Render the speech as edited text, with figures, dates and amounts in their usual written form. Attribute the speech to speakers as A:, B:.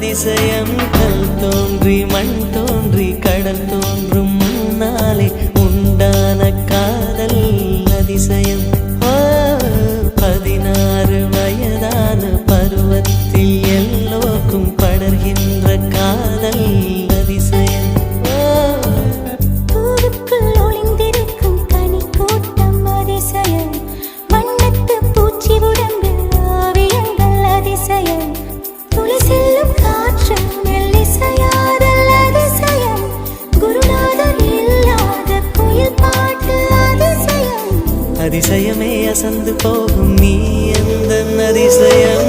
A: அதிசயம் கல் தோன்றி மண் தோன்றி கடல் தோன்றும் முன்னாலே உண்டான காதல் அதிசயம் 16 வயதான பருவத்தில் எல்லோருக்கும் படர்கின்ற காதல் அதிசயம்
B: பூவுக்குள் ஒளிந்திருக்கும் கனி கூட்டம் அதிசயம் வண்ணத்து பூச்சி உடம்பு ஆவியங்கள் அதிசயம் துளி செல்லும் காற்று மெல்லிசையாதல் அதிசயம் குருநாதர் இல்லாத குயில் பாட்டு அதிசயம்
A: அதிசயமே அசந்து போகும் நீ எந்த அதிசயம்